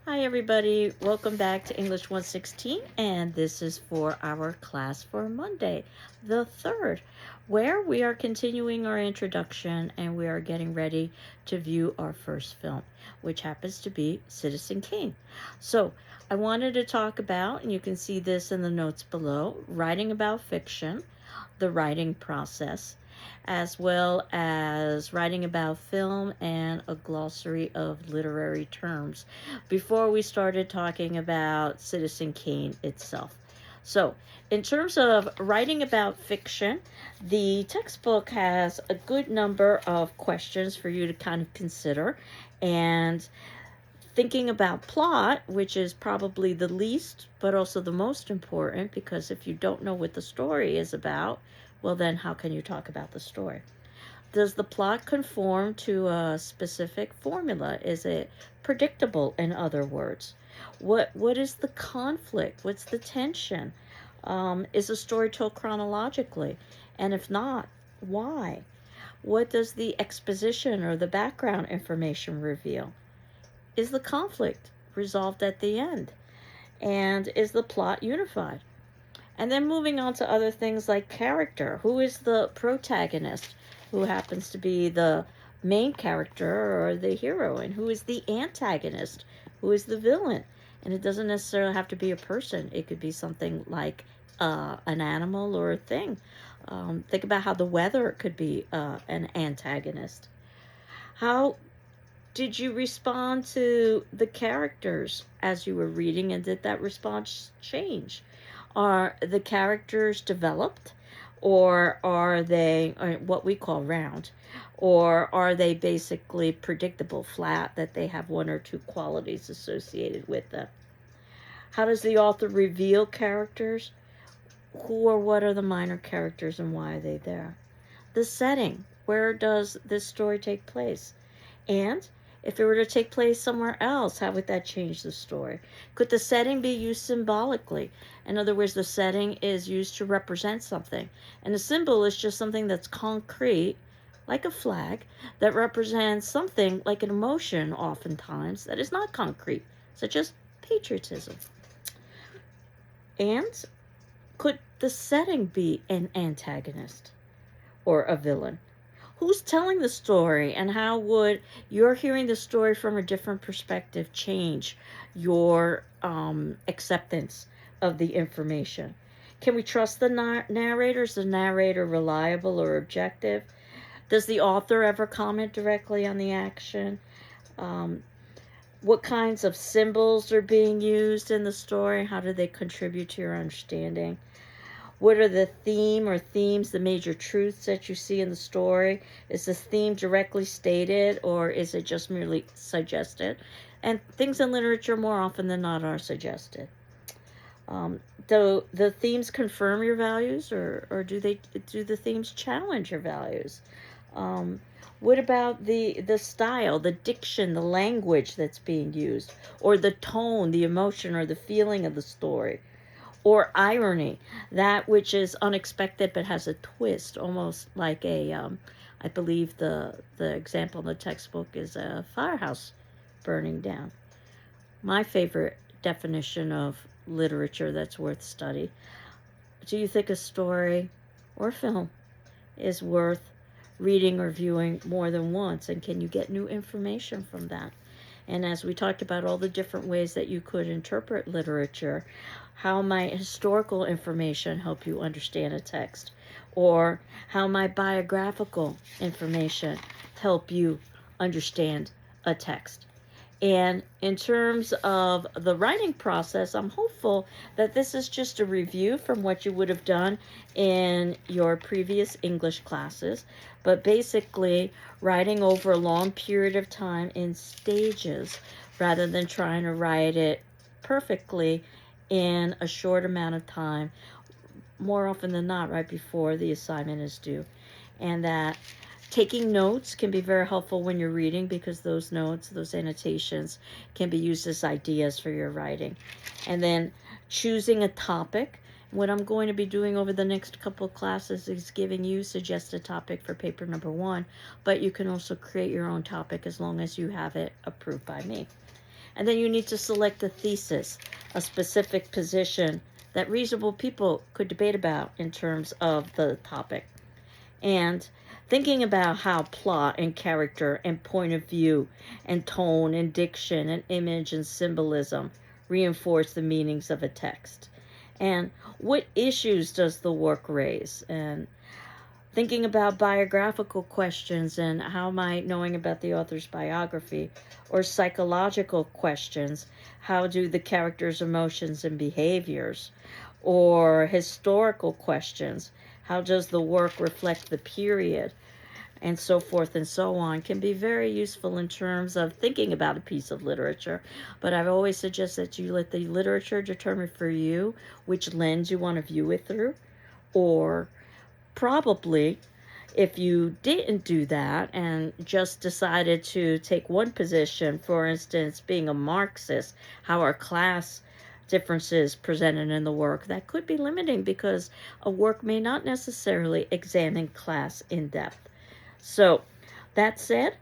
Hi everybody, welcome back to English 116, and this is for our class for Monday, the 3rd, where we are continuing our introduction and we are getting ready to view our first film, which happens to be Citizen Kane. So I wanted to talk about, and you can see this in the notes below, writing about fiction, the writing process, as well as writing about film and a glossary of literary terms before we started talking about Citizen Kane itself. So, in terms of writing about fiction, the textbook has a good number of questions for you to kind of consider. And thinking about plot, which is probably the least, but also the most important, because if you don't know what the story is about, well, then how can you talk about the story? Does the plot conform to a specific formula? Is it predictable, in other words? What is the conflict? What's the tension? Is the story told chronologically? And if not, why? What does the exposition or the background information reveal? Is the conflict resolved at the end? And is the plot unified? And then moving on to other things like character. Who is the protagonist? Who happens to be the main character or the hero? And who is the antagonist? Who is the villain? And it doesn't necessarily have to be a person. It could be something like an animal or a thing. Think about how the weather could be an antagonist. How did you respond to the characters as you were reading, and did that response change? Are the characters developed, or are they what we call round, or are they basically predictable, flat, that they have one or two qualities associated with them? How does the author reveal characters? Who or what are the minor characters and why are they there? The setting. Where does this story take place? And if it were to take place somewhere else, how would that change the story? Could the setting be used symbolically? In other words, the setting is used to represent something. And a symbol is just something that's concrete, like a flag, that represents something like an emotion, oftentimes, that is not concrete, such as patriotism. And could the setting be an antagonist or a villain? Who's telling the story, and how would your hearing the story from a different perspective change your acceptance of the information? Can we trust the narrator? Is the narrator reliable or objective? Does the author ever comment directly on the action? Um, what kinds of symbols are being used in the story? How do they contribute to your understanding? What are the theme or themes, the major truths that you see in the story? Is this theme directly stated, or is it just merely suggested? And things in literature more often than not are suggested. Do the themes confirm your values, or do the themes challenge your values? Um, what about the style, the diction, the language that's being used, or the tone, the emotion, or the feeling of the story? Or irony, that which is unexpected but has a twist, almost like I believe the example in the textbook is a firehouse burning down. My favorite definition of literature that's worth study. Do you think a story or film is worth reading or viewing more than once, and can you get new information from that? And as we talked about all the different ways that you could interpret literature, how might historical information help you understand a text? Or how might biographical information help you understand a text? And in terms of the writing process, I'm hopeful that this is just a review from what you would have done in your previous English classes, but basically writing over a long period of time in stages rather than trying to write it perfectly in a short amount of time, more often than not right before the assignment is due. And that taking notes can be very helpful when you're reading, because those notes, those annotations, can be used as ideas for your writing. And then choosing a topic. What I'm going to be doing over the next couple of classes is giving you suggested topic for paper number 1, but you can also create your own topic as long as you have it approved by me. And then you need to select a thesis, a specific position that reasonable people could debate about in terms of the topic. And thinking about how plot and character and point of view and tone and diction and image and symbolism reinforce the meanings of a text. And what issues does the work raise? And thinking about biographical questions and how might knowing about the author's biography, or psychological questions, how do the characters' emotions and behaviors, or historical questions, how does the work reflect the period, and so forth and so on, can be very useful in terms of thinking about a piece of literature. But I've always suggested that you let the literature determine for you which lens you want to view it through, or probably if you didn't do that and just decided to take one position, for instance, being a Marxist, how are class differences presented in the work, that could be limiting because a work may not necessarily examine class in depth. So, that said,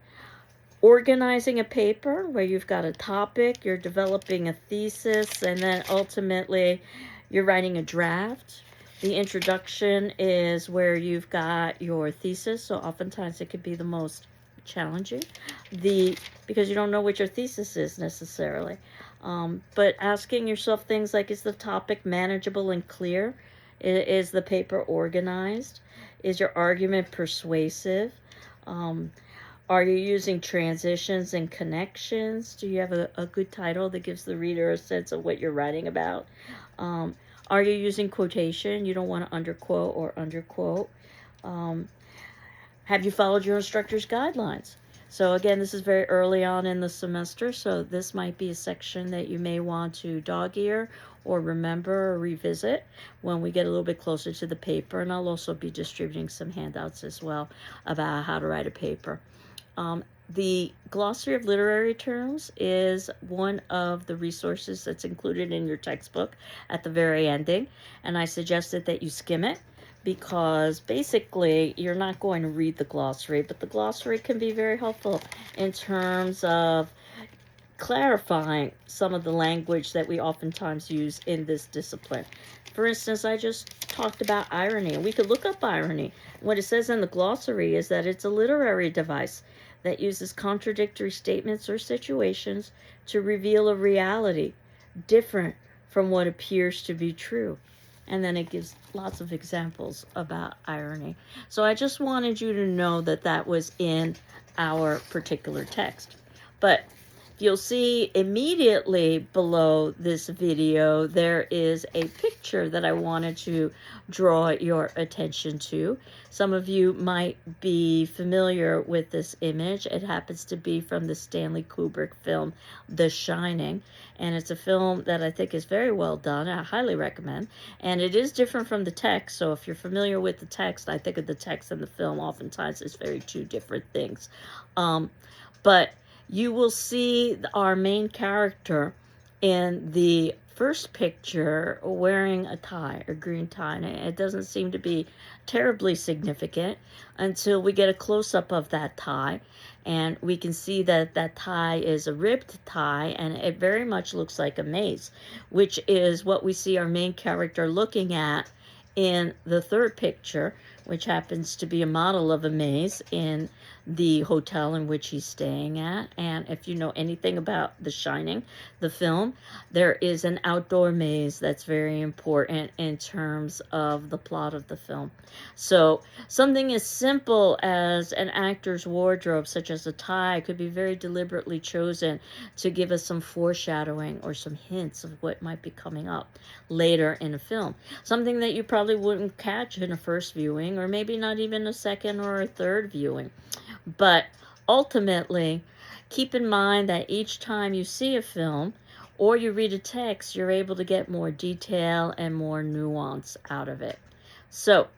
organizing a paper where you've got a topic, you're developing a thesis, and then ultimately you're writing a draft. The introduction is where you've got your thesis, so oftentimes it could be the most challenging, because you don't know what your thesis is necessarily. But asking yourself things like, is the topic manageable and clear? Is the paper organized? Is your argument persuasive? Are you using transitions and connections? Do you have a good title that gives the reader a sense of what you're writing about? Are you using quotation? You don't want to underquote or underquote. Have you followed your instructor's guidelines? So again, this is very early on in the semester, so this might be a section that you may want to dog ear or remember or revisit when we get a little bit closer to the paper. And I'll also be distributing some handouts as well about how to write a paper. The glossary of literary terms is one of the resources that's included in your textbook at the very ending, and I suggested that you skim it because basically you're not going to read the glossary, but the glossary can be very helpful in terms of clarifying some of the language that we oftentimes use in this discipline. For instance, I just talked about irony, and we could look up irony. What it says in the glossary is that it's a literary device that uses contradictory statements or situations to reveal a reality different from what appears to be true. And then it gives lots of examples about irony. So I just wanted you to know that that was in our particular text. But you'll see immediately below this video, there is a picture that I wanted to draw your attention to. Some of you might be familiar with this image. It happens to be from the Stanley Kubrick film, The Shining. And it's a film that I think is very well done. I highly recommend. And it is different from the text. So if you're familiar with the text, I think of the text and the film oftentimes as very two different things. But you will see our main character in the first picture wearing a tie, a green tie, and it doesn't seem to be terribly significant until we get a close-up of that tie, and we can see that that tie is a ribbed tie, and it very much looks like a maze, which is what we see our main character looking at in the third picture, which happens to be a model of a maze in the hotel in which he's staying at. And if you know anything about The Shining, the film, there is an outdoor maze that's very important in terms of the plot of the film. So something as simple as an actor's wardrobe, such as a tie, could be very deliberately chosen to give us some foreshadowing or some hints of what might be coming up later in a film. Something that you probably wouldn't catch in a first viewing, or maybe not even a second or a third viewing. But ultimately, keep in mind that each time you see a film or you read a text, you're able to get more detail and more nuance out of it. So,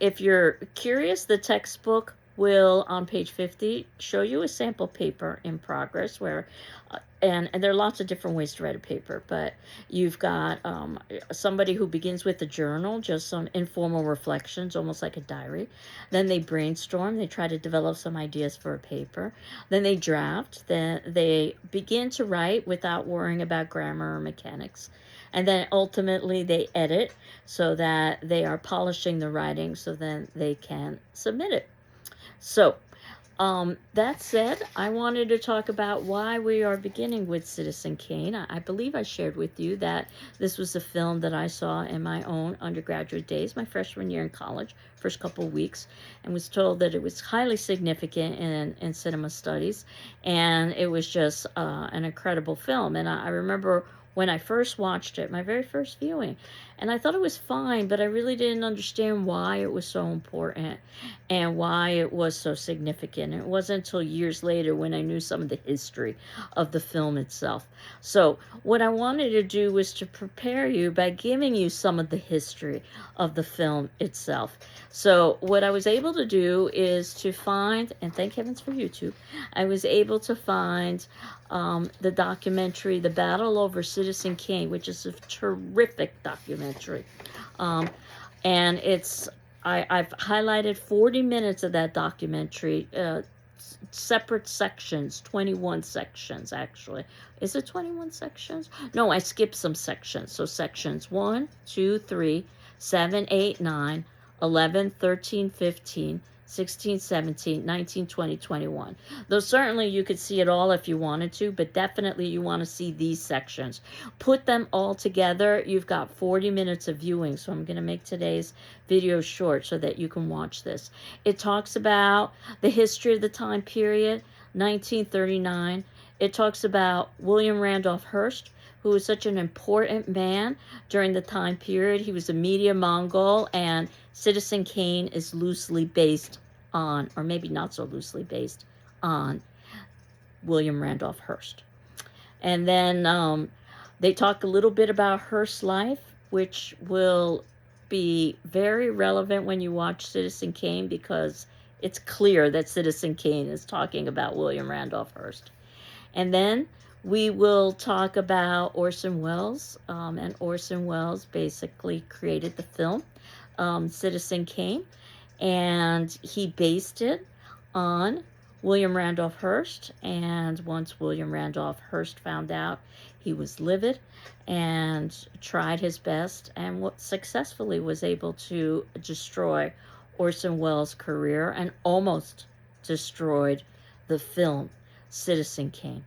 if you're curious, the textbook will, on page 50, show you a sample paper in progress where, and there are lots of different ways to write a paper, but you've got somebody who begins with a journal, just some informal reflections, almost like a diary. Then they brainstorm, they try to develop some ideas for a paper. Then they draft, then they begin to write without worrying about grammar or mechanics. And then ultimately they edit so that they are polishing the writing so then they can submit it. So, that said, I wanted to talk about why we are beginning with Citizen Kane. I believe I shared with you that this was a film that I saw in my own undergraduate days, my freshman year in college, first couple of weeks, and was told that it was highly significant in cinema studies, and it was just an incredible film. And I remember when I first watched it, my very first viewing, and I thought it was fine, but I really didn't understand why it was so important and why it was so significant. It wasn't until years later when I knew some of the history of the film itself. So, what I wanted to do was to prepare you by giving you some of the history of the film itself. So, what I was able to do is to find, and thank heavens for YouTube, I was able to find the documentary, The Battle Over Citizen Kane, which is a terrific documentary. And I've highlighted 40 minutes of that documentary, separate sections, 21 sections actually. Is it 21 sections? No, I skipped some sections. So sections 1, 2, 3, 7, 8, 9, 11, 13, 15, 16, 17, 19, 20, 21. Though certainly you could see it all if you wanted to, but definitely you want to see these sections. Put them all together, you've got 40 minutes of viewing. So I'm going to make today's video short so that you can watch this. It talks about the history of the time period, 1939. It talks about William Randolph Hearst, who was such an important man during the time period. He was a media mogul, and Citizen Kane is loosely based on, or maybe not so loosely based on, William Randolph Hearst. And then they talk a little bit about Hearst's life, which will be very relevant when you watch Citizen Kane, because it's clear that Citizen Kane is talking about William Randolph Hearst. And then we will talk about Orson Welles, and Orson Welles basically created the film Citizen Kane, and he based it on William Randolph Hearst. And once William Randolph Hearst found out, he was livid and tried his best and successfully was able to destroy Orson Welles' career and almost destroyed the film Citizen Kane.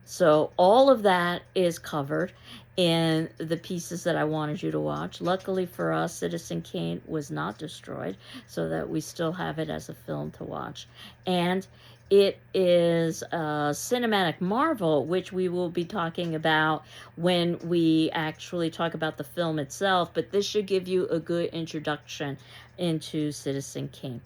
So all of that is covered in the pieces that I wanted you to watch. Luckily for us, Citizen Kane was not destroyed, so that we still have it as a film to watch. And it is a cinematic marvel, which we will be talking about when we actually talk about the film itself, but this should give you a good introduction into Citizen Kane.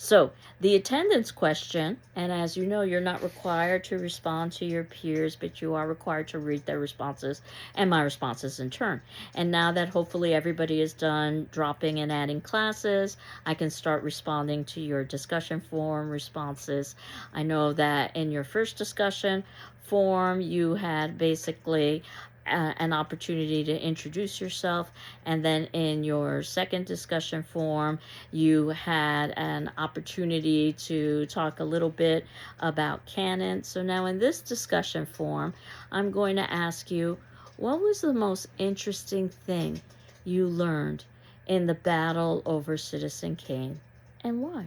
So, the attendance question, and as you know, you're not required to respond to your peers, but you are required to read their responses and my responses in turn. And now that hopefully everybody is done dropping and adding classes, I can start responding to your discussion forum responses. I know that in your first discussion forum, you had basically an opportunity to introduce yourself, and then in your second discussion forum you had an opportunity to talk a little bit about canon. So now in this discussion forum, I'm going to ask you, what was the most interesting thing you learned in the battle over Citizen Kane, and why?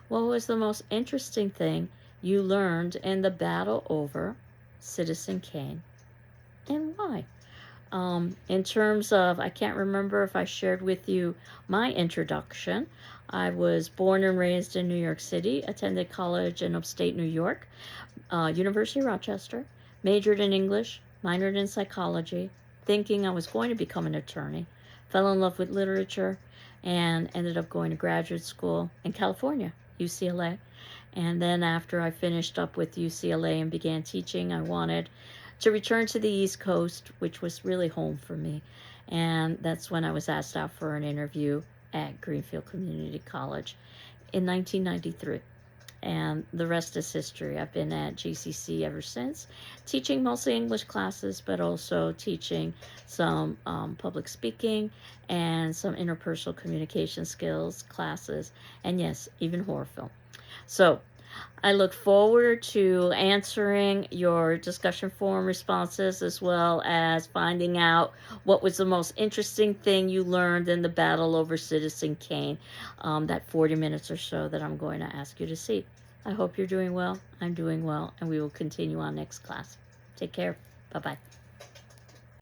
What was the most interesting thing you learned in the battle over Citizen Kane, and why? In terms of, I can't remember if I shared with you my introduction. I was born and raised in New York City, attended college in upstate New York, University of Rochester, majored in English, minored in psychology, thinking I was going to become an attorney, fell in love with literature, and ended up going to graduate school in California, UCLA. And then after I finished up with UCLA and began teaching, I wanted to return to the East Coast, which was really home for me. And that's when I was asked out for an interview at Greenfield Community College in 1993. And the rest is history. I've been at GCC ever since, teaching mostly English classes, but also teaching some public speaking and some interpersonal communication skills classes, and yes, even horror film. So I look forward to answering your discussion forum responses, as well as finding out what was the most interesting thing you learned in the battle over Citizen Kane, that 40 minutes or so that I'm going to ask you to see. I hope you're doing well. I'm doing well, and we will continue on next class. Take care. Bye-bye.